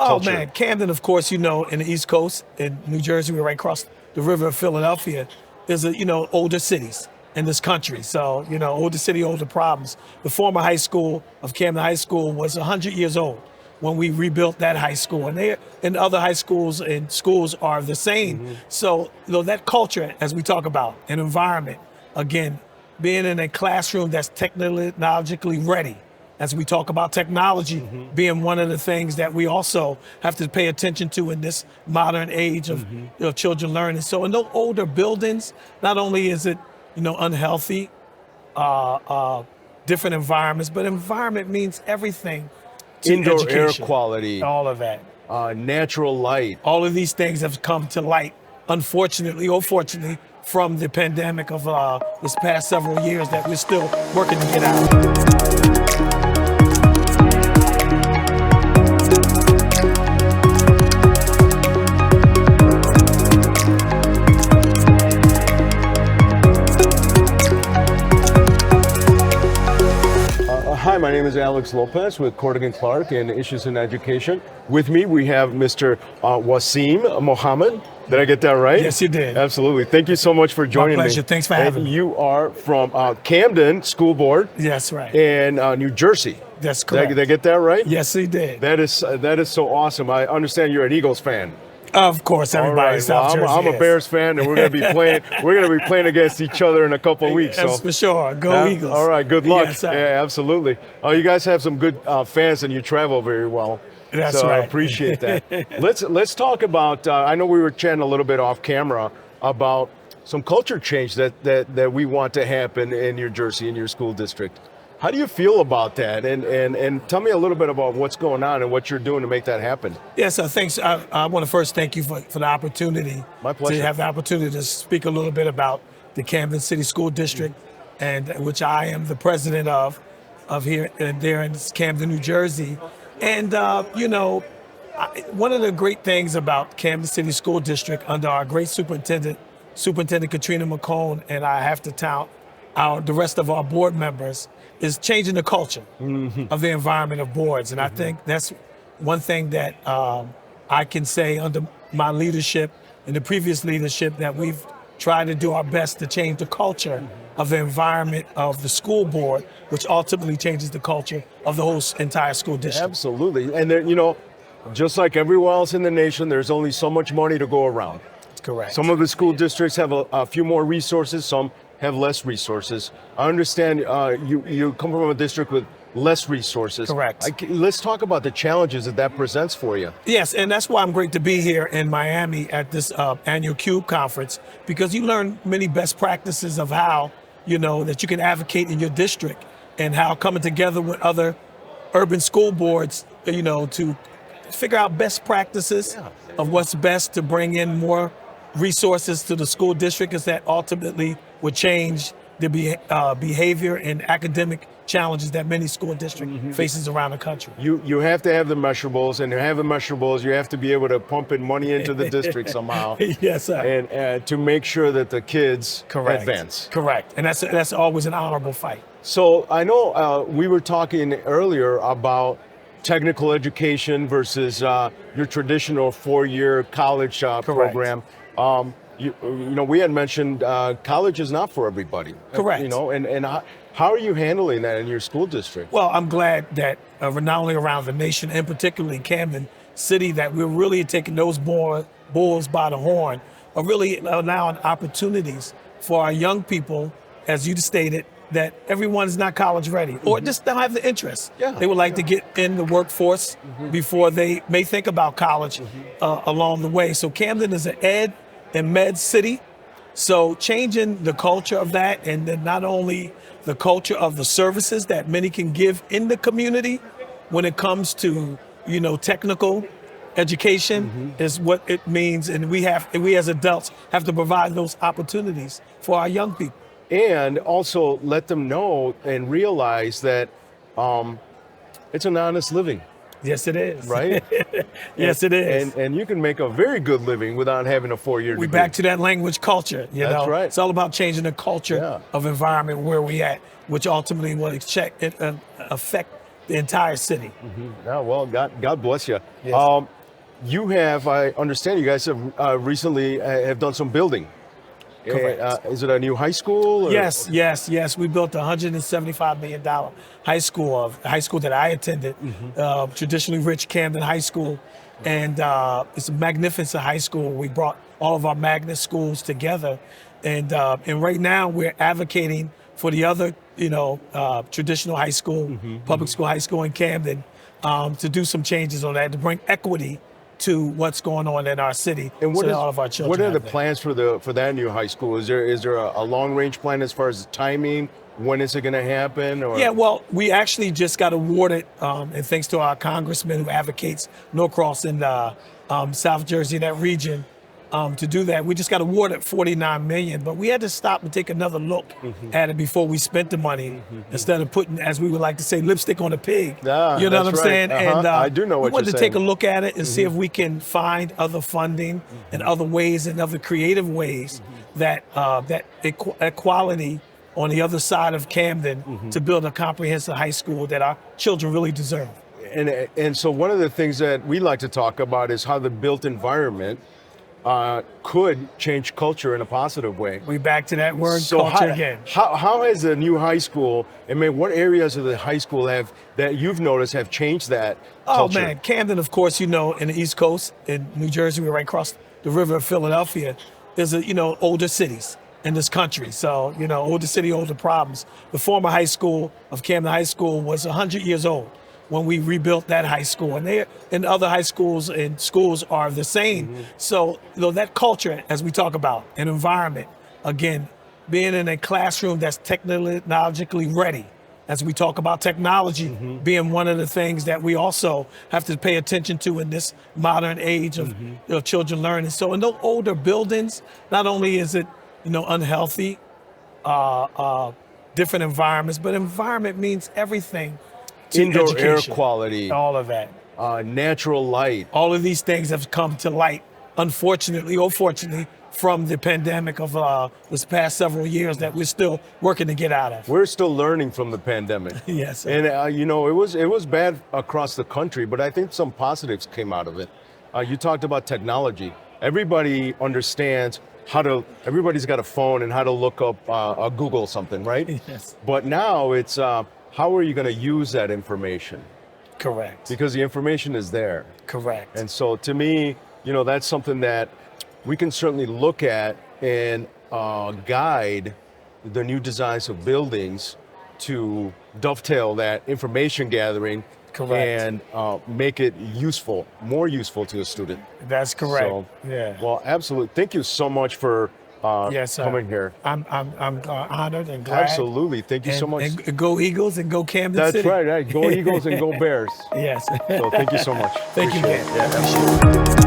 culture? Man, Camden, of course, in the East Coast, in New Jersey, we're right across the river of Philadelphia. There's older cities in this country. So, older city, older problems. The former high school of Camden High School was 100 years old when we rebuilt that high school. And other high schools and schools are the same. So, that culture, as we talk about, an environment, again, being in a classroom that's technologically ready, as we talk about technology being one of the things that we also have to pay attention to in this modern age of children learning. So in those older buildings, not only is it, unhealthy, different environments, but environment means everything to Indoor education. air quality, All of that. natural light. All of these things have come to light, unfortunately or fortunately, from the pandemic of this past several years that we're still working to get out. Hi, my name is Alex Lopez with Corrigan Clark and Issues in Education. With me, we have Mr. Wasim Mohammed. Did I get that right? Yes, you did. Absolutely. Thank you so much for joining me. My pleasure. Thanks for having me. You are from Camden School Board. That's right. In New Jersey. That's correct. Did I get that right? Yes, he did. That is so awesome. I understand you're an Eagles fan. Of course, everybody in South Jersey I'm a Bears fan, and we're going to be playing. We're going to be playing against each other in a couple of weeks. That's for sure. Go Eagles! All right, good luck. Yes, yeah, absolutely. Oh, you guys have some good fans, and you travel very well. That's so right. I appreciate that. Let's talk about. I know we were chatting a little bit off camera about some culture change that we want to happen in New Jersey, in your school district. How do you feel about that? And tell me a little bit about what's going on and what you're doing to make that happen. Yes, thanks. I want to first thank you for the opportunity. My pleasure. To have the opportunity to speak a little bit about the Camden City School District, and which I am the president of here and there in Camden, New Jersey. And one of the great things about Camden City School District under our great Superintendent Katrina McCone, and I have to tout the rest of our board members, is changing the culture of the environment of boards. And I think that's one thing that I can say under my leadership and the previous leadership, that we've tried to do our best to change the culture of the environment of the school board, which ultimately changes the culture of the whole entire school district. Absolutely. And there, just like everywhere else in the nation, there's only so much money to go around. That's correct. Some of the school districts have a few more resources, some have less resources. I understand you come from a district with less resources. Correct. Let's talk about the challenges that presents for you. Yes, and that's why I'm great to be here in Miami at this annual CUBE conference, because you learn many best practices of how, that you can advocate in your district, and how coming together with other urban school boards, to figure out best practices of what's best to bring in more resources to the school district, is that ultimately would change the behavior and academic challenges that many school district faces around the country. You have to have the measurables, and to have the measurables, you have to be able to pump in money into the district somehow. Yes, sir. And to make sure that the kids advance. Correct, and that's always an honorable fight. So I know we were talking earlier about technical education versus your traditional four-year college program. We had mentioned college is not for everybody. Correct. And how are you handling that in your school district? Well, I'm glad that not only around the nation, and particularly in Camden City, that we're really taking those bulls by the horn, are really allowing opportunities for our young people, as you stated, that everyone is not college ready or just don't have the interest. Yeah. They would like to get in the workforce before they may think about college along the way. So Camden is an ed and med city. So changing the culture of that, and then not only the culture of the services that many can give in the community when it comes to, technical education is what it means. And we as adults have to provide those opportunities for our young people. And also let them know and realize that it's an honest living. Yes, it is. Right? Yes, it is. And you can make a very good living without having a four-year degree. We're back to that language culture. That's right. It's all about changing the culture of environment where we at, which ultimately will affect the entire city. Yeah, well, God bless you. Yes. You have, I understand, you guys have recently have done some building. Correct. Is it a new high school? Or? Yes. We built a $175 million high school that I attended, traditionally rich Camden High School. And it's a magnificent high school. We brought all of our magnet schools together. And right now we're advocating for the other, traditional high school, public school high school in Camden, to do some changes on that, to bring equity to what's going on in our city, And what so is, that all of our children what are have the that. plans for that new high school? Is there a long range plan as far as the timing? When is it going to happen? Or? Yeah, well, we actually just got awarded, and thanks to our congressman who advocates Norcross and South Jersey, that region, to do that. We just got awarded $49 million, but we had to stop and take another look at it before we spent the money, instead of putting, as we would like to say, lipstick on a pig. You know what I'm that's saying? right. And I do know what we wanted you're to saying. take a look at it and see if we can find other funding and other ways and other creative ways that equality on the other side of Camden to build a comprehensive high school that our children really deserve. And so one of the things that we like to talk about is how the built environment could change culture in a positive way. We back to that word, So culture again. how has the new high school, what areas of the high school that you've noticed have changed that culture? Oh man, Camden, of course, in the East Coast, in New Jersey, we're right across the river of Philadelphia. There's older cities in this country. So, older city, older problems. The former high school of Camden High School was 100 years old when we rebuilt that high school. And other high schools and schools are the same. So, that culture, as we talk about, an environment, again, being in a classroom that's technologically ready, as we talk about technology being one of the things that we also have to pay attention to in this modern age of children learning. So in those older buildings, not only is it unhealthy, different environments, but environment means everything to Indoor education. air quality, All of that. natural light. All of these things have come to light, unfortunately or fortunately, from the pandemic of this past several years that we're still working to get out of. We're still learning from the pandemic. Yes. Sir. And it was bad across the country, but I think some positives came out of it. You talked about technology. Everybody understands everybody's got a phone and how to look up Google something, right? Yes. But now it's how are you going to use that information? Correct. Because the information is there. Correct. And so to me, that's something that we can certainly look at and guide the new designs of buildings to dovetail that information gathering. Correct. And make it more useful to a student. That's correct. So, yeah. Well, absolutely. Thank you so much for Yes, sir. coming here. I'm honored and glad. Absolutely. Thank you so much. And go Eagles and go Camden That's City. right. Go Eagles and go Bears. Yes. So thank you so much. Thank you, Appreciate man. it. Yeah, absolutely.